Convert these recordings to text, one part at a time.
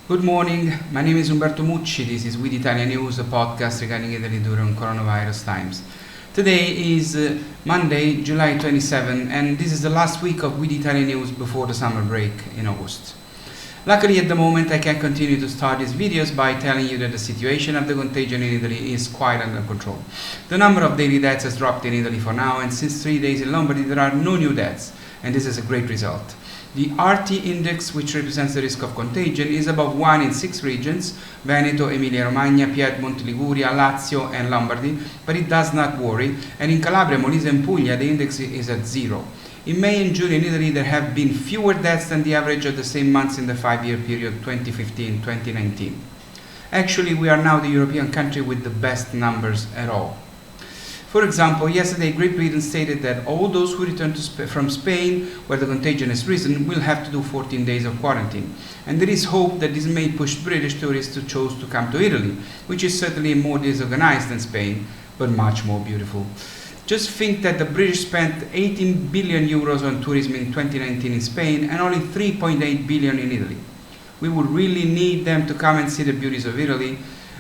Good morning, my name is Umberto Mucci. This is We the ItaliaNews, a podcast regarding Italy during coronavirus times. Today is Monday, July 27, and this is the last week of We the ItaliaNews before the summer break in August. Luckily, at the moment, I can continue to start these videos by telling you that the situation of the contagion in Italy is quite under control. The number of daily deaths has dropped in Italy for now, and since 3 days in Lombardy, there are no new deaths, and this is a great result. The RT index, which represents the risk of contagion, is above 1 in 6 regions, Veneto, Emilia-Romagna, Piedmont, Liguria, Lazio and Lombardy, but it does not worry, and in Calabria, Molise and Puglia the index is at 0. In May and June in Italy there have been fewer deaths than the average of the same months in the 5-year period 2015-2019. Actually, we are now the European country with the best numbers at all. For example, yesterday Great Britain stated that all those who return from Spain, where the contagion has risen, will have to do 14 days of quarantine. And there is hope that this may push British tourists to choose to come to Italy, which is certainly more disorganized than Spain, but much more beautiful. Just think that the British spent 18 billion euros on tourism in 2019 in Spain and only 3.8 billion in Italy. We would really need them to come and see the beauties of Italy,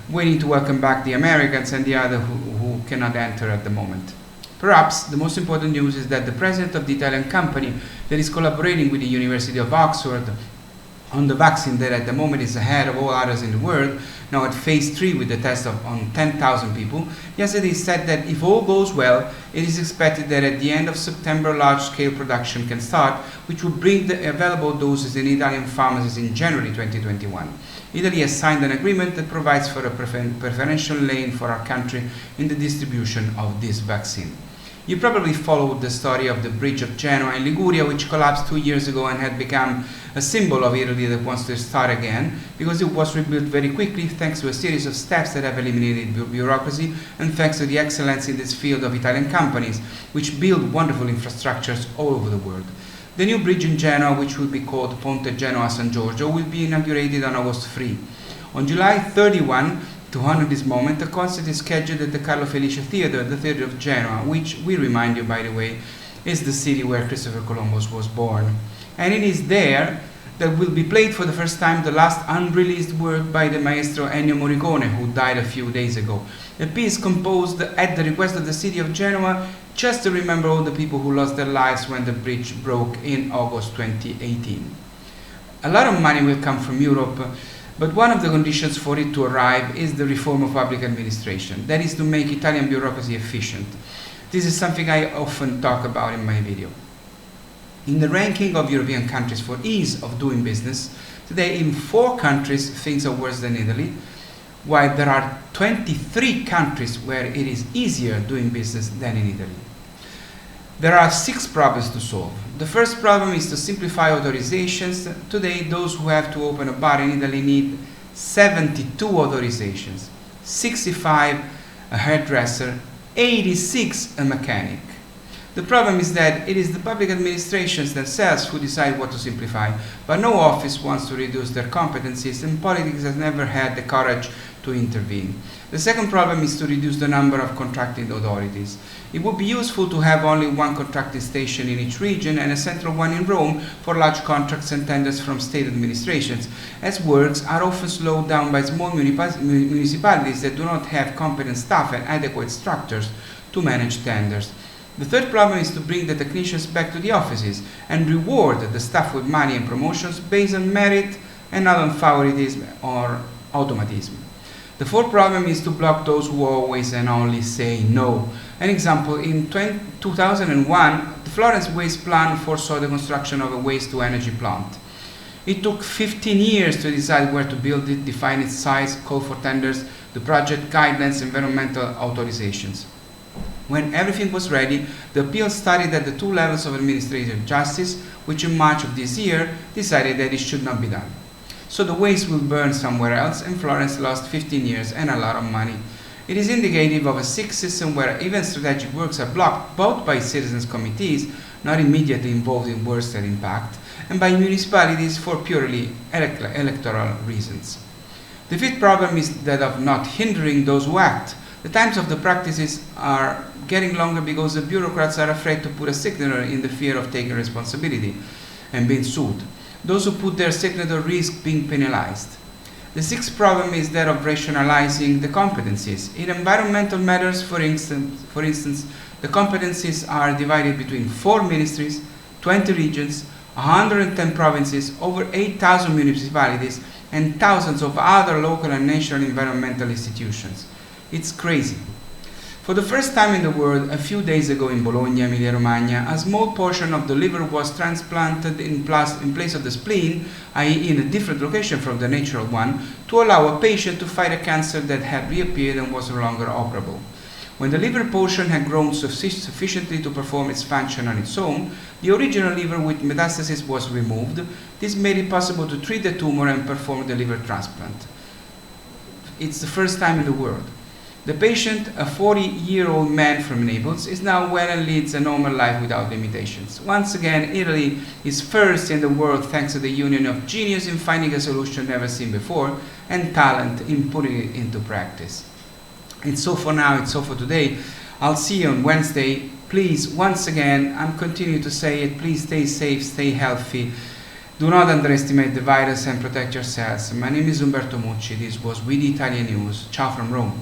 waiting to welcome back the Americans and the others who cannot enter at the moment. Perhaps the most important news is that the president of the Italian company that is collaborating with the University of Oxford on the vaccine that at the moment is ahead of all others in the world, now at phase 3 with the test on 10,000 people, yesterday said that if all goes well, it is expected that at the end of September large-scale production can start, which will bring the available doses in Italian pharmacies in January 2021. Italy has signed an agreement that provides for a preferential lane for our country in the distribution of this vaccine. You probably followed the story of the bridge of Genoa in Liguria, which collapsed 2 years ago and had become a symbol of Italy that wants to start again, because it was rebuilt very quickly thanks to a series of steps that have eliminated bureaucracy and thanks to the excellence in this field of Italian companies, which build wonderful infrastructures all over the world. The new bridge in Genoa, which will be called Ponte Genoa San Giorgio, will be inaugurated on August 3. On July 31, to honor this moment, a concert is scheduled at the Carlo Felice Theatre, the Theatre of Genoa, which, we remind you by the way, is the city where Christopher Columbus was born. And it is there that will be played for the first time the last unreleased work by the maestro Ennio Morricone, who died a few days ago. A piece composed at the request of the city of Genoa, just to remember all the people who lost their lives when the bridge broke in August 2018. A lot of money will come from Europe, but one of the conditions for it to arrive is the reform of public administration, that is to make Italian bureaucracy efficient. This is something I often talk about in my video. In the ranking of European countries for ease of doing business, today in 4 countries things are worse than Italy, while there are 23 countries where it is easier doing business than in Italy. There are 6 problems to solve. The first problem is to simplify authorizations. Today, those who have to open a bar in Italy need 72 authorizations, 65 a hairdresser, 86 a mechanic. The problem is that it is the public administrations themselves who decide what to simplify, but no office wants to reduce their competencies, and politics has never had the courage to intervene. The second problem is to reduce the number of contracting authorities. It would be useful to have only one contracting station in each region and a central one in Rome for large contracts and tenders from state administrations, as works are often slowed down by small municipalities that do not have competent staff and adequate structures to manage tenders. The third problem is to bring the technicians back to the offices and reward the staff with money and promotions based on merit and not on favoritism or automatism. The fourth problem is to block those who always and only say no. An example, in 2001, the Florence Waste Plan foresaw the construction of a waste-to-energy plant. It took 15 years to decide where to build it, define its size, call for tenders, the project guidelines, environmental authorizations. When everything was ready, the appeal started at the 2 levels of administrative justice, which in March of this year decided that it should not be done. So the waste will burn somewhere else, and Florence lost 15 years and a lot of money. It is indicative of a sick system where even strategic works are blocked both by citizens' committees, not immediately involved in works that impact, and by municipalities for purely electoral reasons. The fifth problem is that of not hindering those who act. The times of the practices are getting longer because the bureaucrats are afraid to put a signature in the fear of taking responsibility and being sued. Those who put their signature risk being penalized. The sixth problem is that of rationalizing the competencies. In environmental matters, for instance, the competencies are divided between 4 ministries, 20 regions, 110 provinces, over 8,000 municipalities, and thousands of other local and national environmental institutions. It's crazy. For the first time in the world, a few days ago in Bologna, Emilia-Romagna, a small portion of the liver was transplanted in place of the spleen, i.e. in a different location from the natural one, to allow a patient to fight a cancer that had reappeared and was no longer operable. When the liver portion had grown sufficiently to perform its function on its own, the original liver with metastasis was removed. This made it possible to treat the tumor and perform the liver transplant. It's the first time in the world. The patient, a 40-year-old man from Naples, is now well and leads a normal life without limitations. Once again, Italy is first in the world thanks to the union of genius in finding a solution never seen before and talent in putting it into practice. It's so for now, it's so for today. I'll see you on Wednesday. Please, once again, I'm continuing to say it, please stay safe, stay healthy. Do not underestimate the virus and protect yourselves. My name is Umberto Mucci. This was We the ItaliaNews. Ciao from Rome.